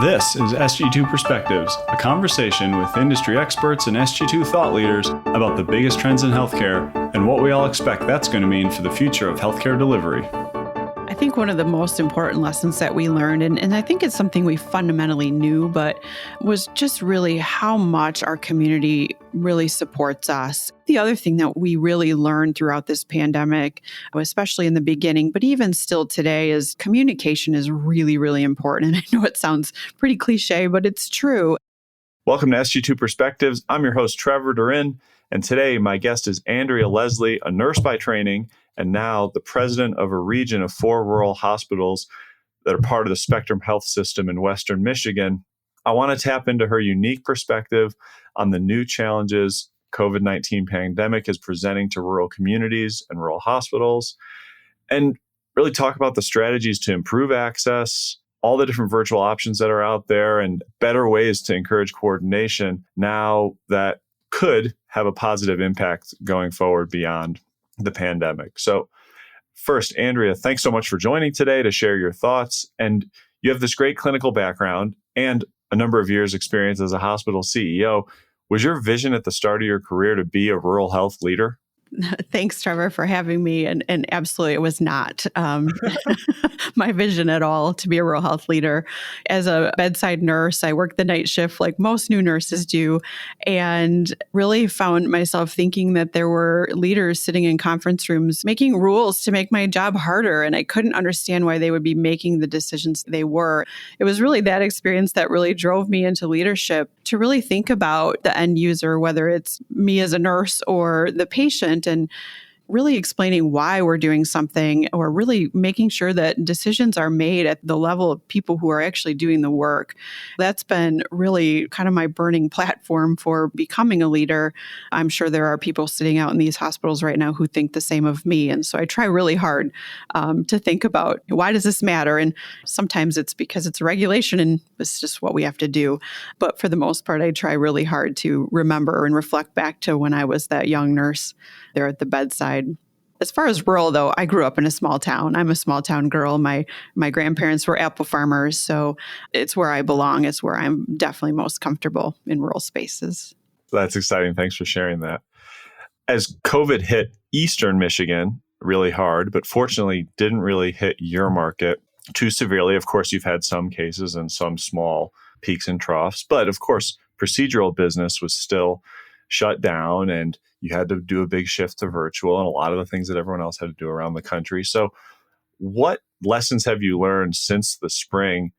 This is SG2 Perspectives, a conversation with industry experts and SG2 thought leaders about the biggest trends in healthcare and what we all expect that's going to mean for the future of healthcare delivery. I think one of the most important lessons that we learned, and I think it's something we fundamentally knew, but was just really how much our community really supports us. The other thing that we really learned throughout this pandemic, especially in the beginning, but even still today, is communication is really, really important. And I know it sounds pretty cliche, but it's true. Welcome to SG2 Perspectives. I'm your host, Trevor Durin, and today my guest is Andrea Leslie, a nurse by training, and now the president of a region of 4 rural hospitals that are part of the Spectrum Health System in Western Michigan. I want to tap into her unique perspective on the new challenges COVID-19 pandemic is presenting to rural communities and rural hospitals, and really talk about the strategies to improve access, all the different virtual options that are out there, and better ways to encourage coordination now that could have a positive impact going forward beyond the pandemic. So first, Andrea, thanks so much for joining today to share your thoughts. And you have this great clinical background and a number of years experience as a hospital CEO. Was your vision at the start of your career to be a rural health leader? Thanks, Trevor, for having me. And absolutely, it was not my vision at all to be a rural health leader. As a bedside nurse, I worked the night shift like most new nurses do, and really found myself thinking that there were leaders sitting in conference rooms making rules to make my job harder. And I couldn't understand why they would be making the decisions they were. It was really that experience that really drove me into leadership, to really think about the end user, whether it's me as a nurse or the patient, and really explaining why we're doing something, or really making sure that decisions are made at the level of people who are actually doing the work. That's been really kind of my burning platform for becoming a leader. I'm sure there are people sitting out in these hospitals right now who think the same of me. And so I try really hard to think about, why does this matter? And sometimes it's because it's a regulation and it's just what we have to do. But for the most part, I try really hard to remember and reflect back to when I was that young nurse there at the bedside. As far as rural, though, I grew up in a small town. I'm a small town girl. My grandparents were apple farmers, so it's where I belong. It's where I'm definitely most comfortable, in rural spaces. That's exciting. Thanks for sharing that. As COVID hit Eastern Michigan really hard, but fortunately didn't really hit your market too severely. Of course, you've had some cases and some small peaks and troughs, but of course, procedural business was still shut down, and you had to do a big shift to virtual and a lot of the things that everyone else had to do around the country. So what lessons have you learned since the spring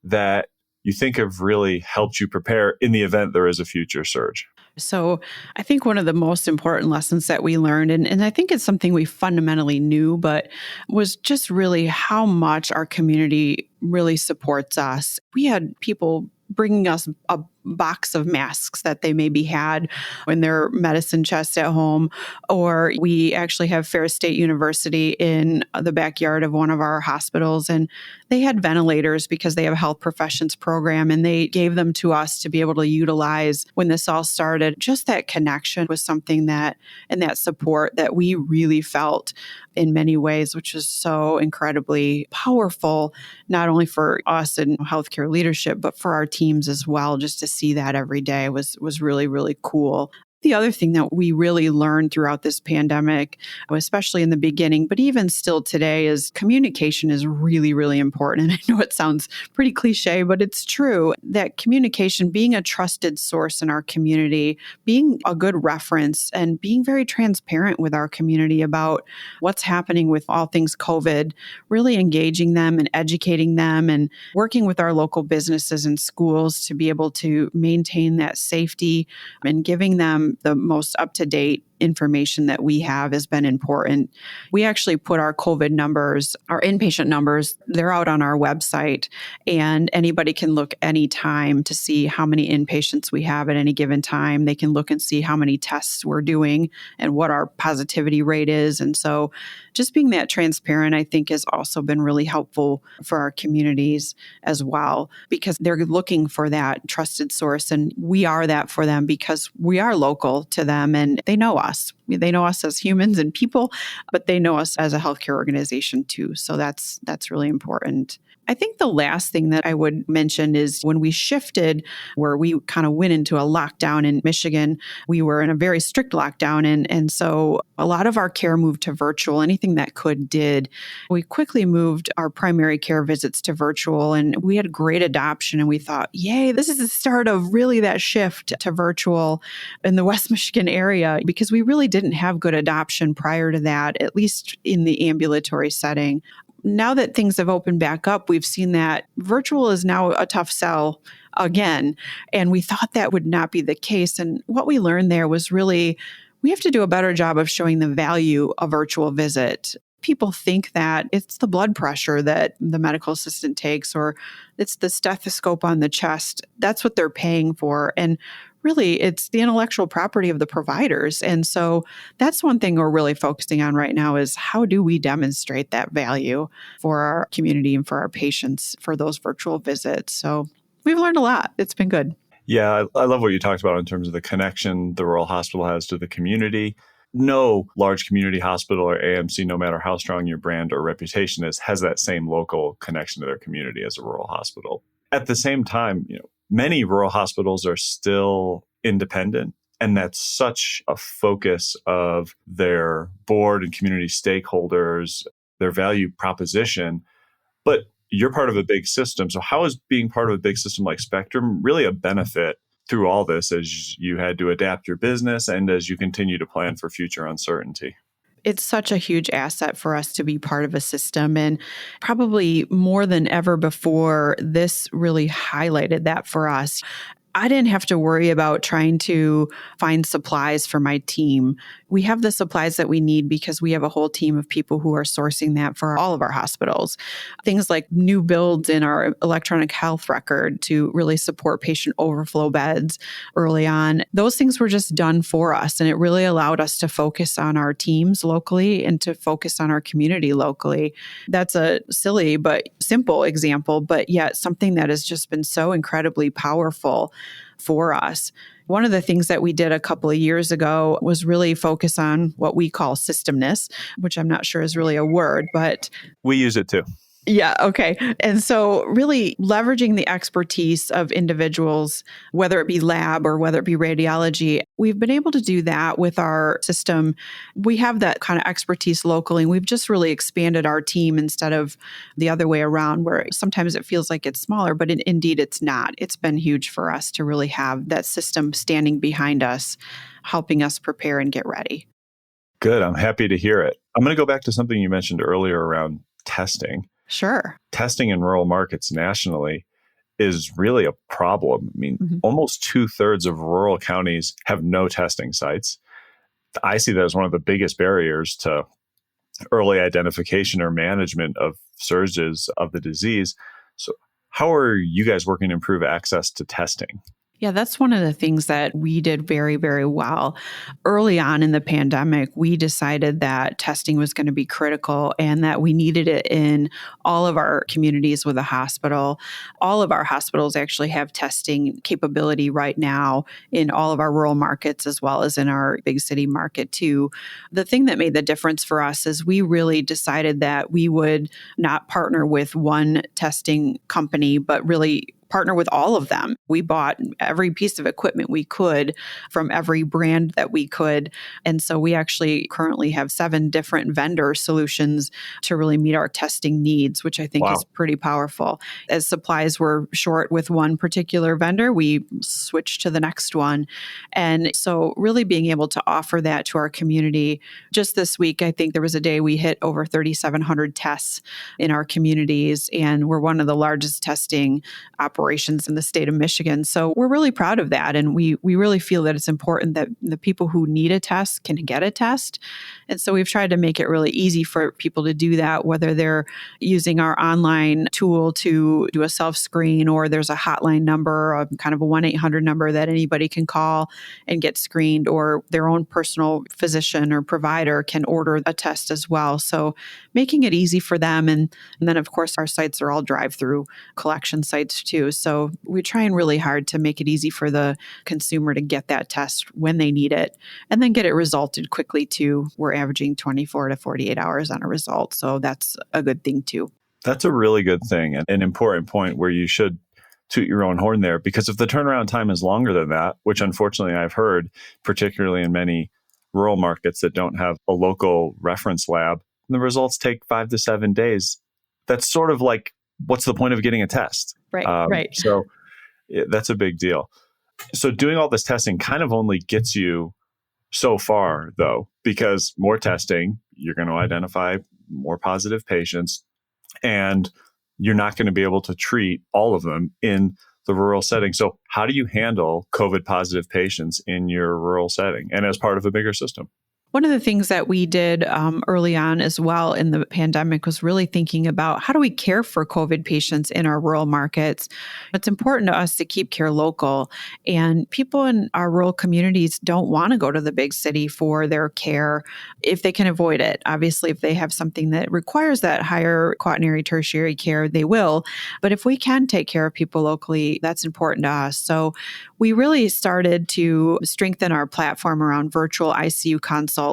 that you think have really helped you prepare in the event there is a future surge? So I think one of the most important lessons that we learned, and I think it's something we fundamentally knew, but was just really how much our community really supports us. We had people bringing us a box of masks that they maybe had in their medicine chest at home, or we actually have Ferris State University in the backyard of one of our hospitals, and they had ventilators because they have a health professions program, and they gave them to us to be able to utilize when this all started. Just that connection was something that, and that support that we really felt in many ways, which is so incredibly powerful, not only for us in healthcare leadership, but for our teams as well. Just to see that every day was really, really cool. The other thing that we really learned throughout this pandemic, especially in the beginning, but even still today, is communication is really, really important. And I know it sounds pretty cliche, but it's true that communication, being a trusted source in our community, being a good reference, and being very transparent with our community about what's happening with all things COVID, really engaging them and educating them, and working with our local businesses and schools to be able to maintain that safety, and giving them the most up-to-date information that we have has been important. We actually put our COVID numbers, our inpatient numbers, they're out on our website, and anybody can look anytime to see how many inpatients we have at any given time. They can look and see how many tests we're doing and what our positivity rate is. And so just being that transparent, I think, has also been really helpful for our communities as well, because they're looking for that trusted source. And we are that for them because we are local to them and they know us. us. They know us as humans and people, but they know us as a healthcare organization too. So that's really important. I think the last thing that I would mention is when we shifted, where we kind of went into a lockdown in Michigan, we were in a very strict lockdown. And so a lot of our care moved to virtual. Anything that did. We quickly moved our primary care visits to virtual, and we had great adoption. And we thought, yay, this is the start of really that shift to virtual in the West Michigan area, because we really didn't have good adoption prior to that, at least in the ambulatory setting. Now that things have opened back up, we've seen that virtual is now a tough sell again. And we thought that would not be the case. And what we learned there was really, we have to do a better job of showing the value of virtual visit. People think that it's the blood pressure that the medical assistant takes, or it's the stethoscope on the chest. That's what they're paying for. And really, it's the intellectual property of the providers. And so that's one thing we're really focusing on right now is how do we demonstrate that value for our community and for our patients for those virtual visits. So we've learned a lot. It's been good. Yeah, I love what you talked about in terms of the connection the rural hospital has to the community. No large community hospital or AMC, no matter how strong your brand or reputation is, has that same local connection to their community as a rural hospital. At the same time, many rural hospitals are still independent, and that's such a focus of their board and community stakeholders, their value proposition. But you're part of a big system. So how is being part of a big system like Spectrum really a benefit through all this as you had to adapt your business and as you continue to plan for future uncertainty? It's such a huge asset for us to be part of a system. And probably more than ever before, this really highlighted that for us. I didn't have to worry about trying to find supplies for my team. We have the supplies that we need because we have a whole team of people who are sourcing that for all of our hospitals. Things like new builds in our electronic health record to really support patient overflow beds early on. Those things were just done for us. And it really allowed us to focus on our teams locally and to focus on our community locally. That's a silly but simple example, but yet something that has just been so incredibly powerful for us. One of the things that we did a couple of years ago was really focus on what we call systemness, which I'm not sure is really a word, but we use it too. Yeah. Okay. And so really leveraging the expertise of individuals, whether it be lab or whether it be radiology, we've been able to do that with our system. We have that kind of expertise locally, and we've just really expanded our team instead of the other way around, where sometimes it feels like it's smaller, but indeed it's not. It's been huge for us to really have that system standing behind us, helping us prepare and get ready. Good. I'm happy to hear it. I'm going to go back to something you mentioned earlier around testing. Sure. Testing in rural markets nationally is really a problem. I mean, almost 2/3 of rural counties have no testing sites. I see that as one of the biggest barriers to early identification or management of surges of the disease. So how are you guys working to improve access to testing? Yeah, that's one of the things that we did very, very well. Early on in the pandemic, we decided that testing was going to be critical and that we needed it in all of our communities with a hospital. All of our hospitals actually have testing capability right now in all of our rural markets as well as in our big city market too. The thing that made the difference for us is we really decided that we would not partner with one testing company, but really partner with all of them. We bought every piece of equipment we could from every brand that we could. And so we actually currently have 7 different vendor solutions to really meet our testing needs, which I think is pretty powerful. As supplies were short with one particular vendor, we switched to the next one. And so really being able to offer that to our community. Just this week, I think there was a day we hit over 3,700 tests in our communities, and we're one of the largest testing operations in the state of Michigan. So we're really proud of that. And we really feel that it's important that the people who need a test can get a test. And so we've tried to make it really easy for people to do that, whether they're using our online tool to do a self-screen, or there's a hotline number, a kind of a 1-800 number that anybody can call and get screened, or their own personal physician or provider can order a test as well. So making it easy for them. And then, of course, our sites are all drive-through collection sites too. too. So we're trying really hard to make it easy for the consumer to get that test when they need it and then get it resulted quickly too. We're averaging 24 to 48 hours on a result. So that's a good thing too. That's a really good thing and an important point where you should toot your own horn there, because if the turnaround time is longer than that, which unfortunately I've heard, particularly in many rural markets that don't have a local reference lab, the results take 5 to 7 days. That's sort of like, what's the point of getting a test? Right. So that's a big deal. So doing all this testing kind of only gets you so far, though, because more testing, you're going to identify more positive patients, and you're not going to be able to treat all of them in the rural setting. So how do you handle COVID positive patients in your rural setting and as part of a bigger system? One of the things that we did early on as well in the pandemic was really thinking about how do we care for COVID patients in our rural markets. It's important to us to keep care local, and people in our rural communities don't want to go to the big city for their care if they can avoid it. Obviously, if they have something that requires that higher quaternary tertiary care, they will. But if we can take care of people locally, that's important to us. So we really started to strengthen our platform around virtual ICU consults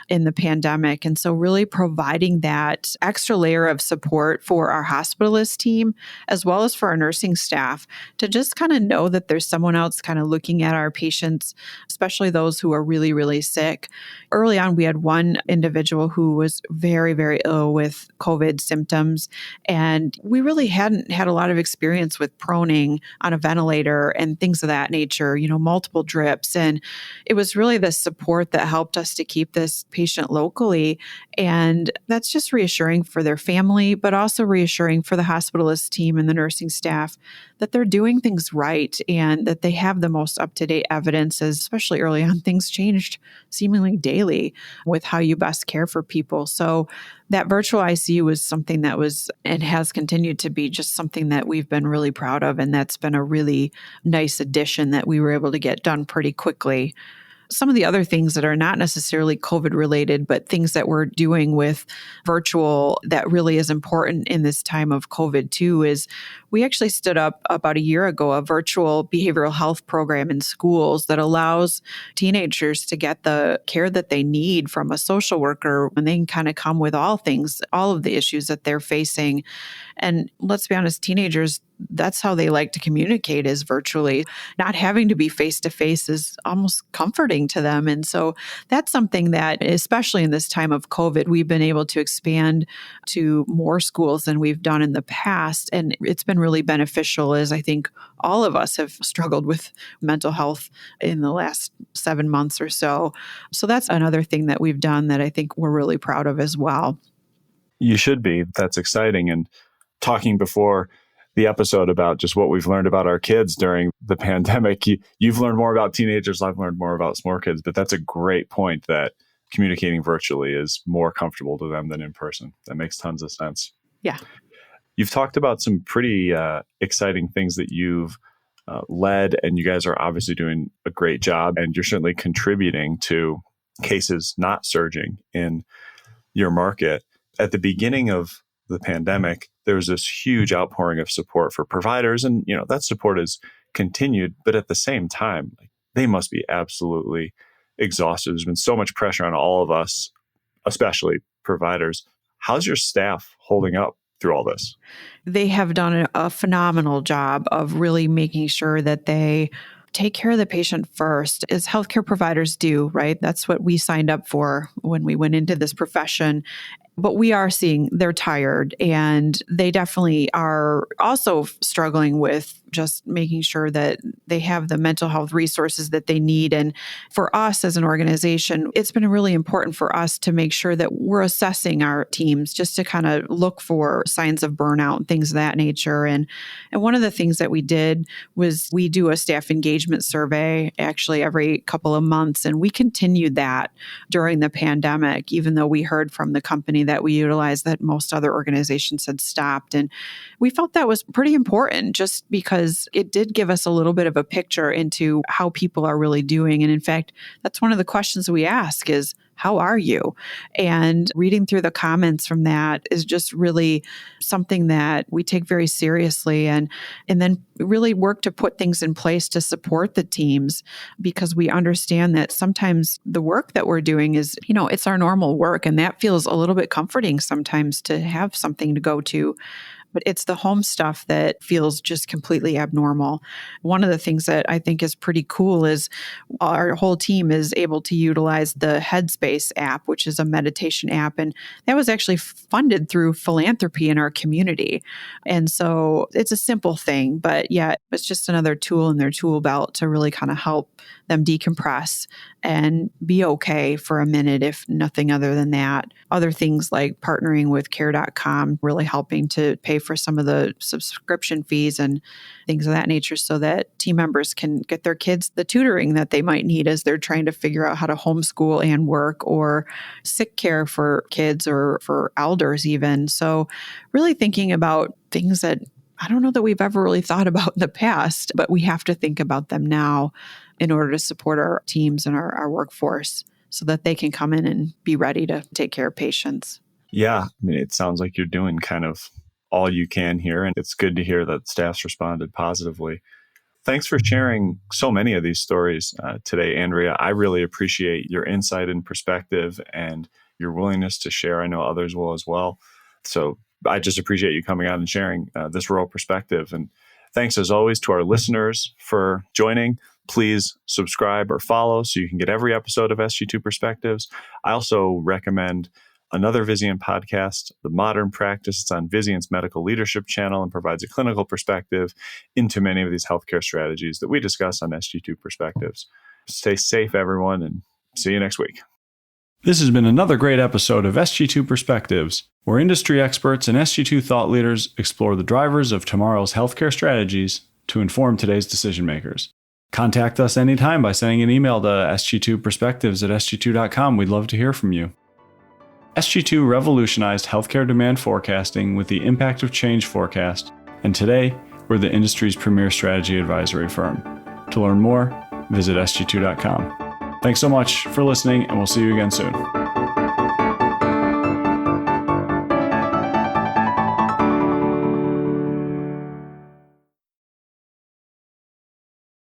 in the pandemic. And so really providing that extra layer of support for our hospitalist team, as well as for our nursing staff, to just kind of know that there's someone else kind of looking at our patients, especially those who are really, really sick. Early on, we had one individual who was very, very ill with COVID symptoms. And we really hadn't had a lot of experience with proning on a ventilator and things of that nature, multiple drips. And it was really the support that helped us to keep this patient locally. And that's just reassuring for their family, but also reassuring for the hospitalist team and the nursing staff that they're doing things right and that they have the most up-to-date evidence, as especially early on, things changed seemingly daily with how you best care for people. So that virtual ICU was something that was and has continued to be just something that we've been really proud of. And that's been a really nice addition that we were able to get done pretty quickly. Some of the other things that are not necessarily COVID related, but things that we're doing with virtual that really is important in this time of COVID too, is we actually stood up about a year ago a virtual behavioral health program in schools that allows teenagers to get the care that they need from a social worker, and they can kind of come with all of the issues that they're facing. And let's be honest, teenagers, that's how they like to communicate, is virtually. Not having to be face-to-face is almost comforting to them. And so that's something that, especially in this time of COVID, we've been able to expand to more schools than we've done in the past. And it's been really beneficial, as I think all of us have struggled with mental health in the last 7 months or so. So that's another thing that we've done that I think we're really proud of as well. You should be. That's exciting. And talking before the episode about just what we've learned about our kids during the pandemic, you've learned more about teenagers, I've learned more about small kids, but that's a great point that communicating virtually is more comfortable to them than in person. That makes tons of sense. Yeah. You've talked about some pretty exciting things that you've led, and you guys are obviously doing a great job, and you're certainly contributing to cases not surging in your market. At the beginning of the pandemic, there was this huge outpouring of support for providers, and that support has continued. But at the same time, they must be absolutely exhausted. There's been so much pressure on all of us, especially providers. How's your staff holding up through all this? They have done a phenomenal job of really making sure that they take care of the patient first, as healthcare providers do, right? That's what we signed up for when we went into this profession. But we are seeing they're tired, and they definitely are also struggling with just making sure that they have the mental health resources that they need. And for us as an organization, it's been really important for us to make sure that we're assessing our teams just to kind of look for signs of burnout and things of that nature. And one of the things that we did was we do a staff engagement survey actually every couple of months. And we continued that during the pandemic, even though we heard from the company that we utilized that most other organizations had stopped. And we felt that was pretty important just because it did give us a little bit of a picture into how people are really doing. And in fact, that's one of the questions we ask is, how are you? And reading through the comments from that is just really something that we take very seriously, and then really work to put things in place to support the teams, because we understand that sometimes the work that we're doing is, it's our normal work, and that feels a little bit comforting sometimes to have something to go to. But it's the home stuff that feels just completely abnormal. One of the things that I think is pretty cool is our whole team is able to utilize the Headspace app, which is a meditation app. And that was actually funded through philanthropy in our community. And so it's a simple thing, but yet it's just another tool in their tool belt to really kind of help them decompress and be okay for a minute, if nothing other than that. Other things like partnering with care.com, really helping to pay for some of the subscription fees and things of that nature, so that team members can get their kids the tutoring that they might need as they're trying to figure out how to homeschool and work, or sick care for kids or for elders even. So really thinking about things that I don't know that we've ever really thought about in the past, but we have to think about them now in order to support our teams and our workforce so that they can come in and be ready to take care of patients. Yeah, I mean, it sounds like you're doing kind of all you can here, and it's good to hear that staff's responded positively. Thanks for sharing so many of these stories today, Andrea. I really appreciate your insight and perspective and your willingness to share. I know others will as well. So I just appreciate you coming out and sharing this rural perspective. And thanks as always to our listeners for joining. Please subscribe or follow so you can get every episode of SG2 Perspectives. I also recommend another Vizient podcast, The Modern Practice. It's on Vizient's medical leadership channel and provides a clinical perspective into many of these healthcare strategies that we discuss on SG2 Perspectives. Stay safe, everyone, and see you next week. This has been another great episode of SG2 Perspectives, where industry experts and SG2 thought leaders explore the drivers of tomorrow's healthcare strategies to inform today's decision makers. Contact us anytime by sending an email to sg2perspectives@sg2.com. We'd love to hear from you. SG2 revolutionized healthcare demand forecasting with the Impact of Change forecast, and today we're the industry's premier strategy advisory firm. To learn more, visit sg2.com. Thanks so much for listening, and we'll see you again soon.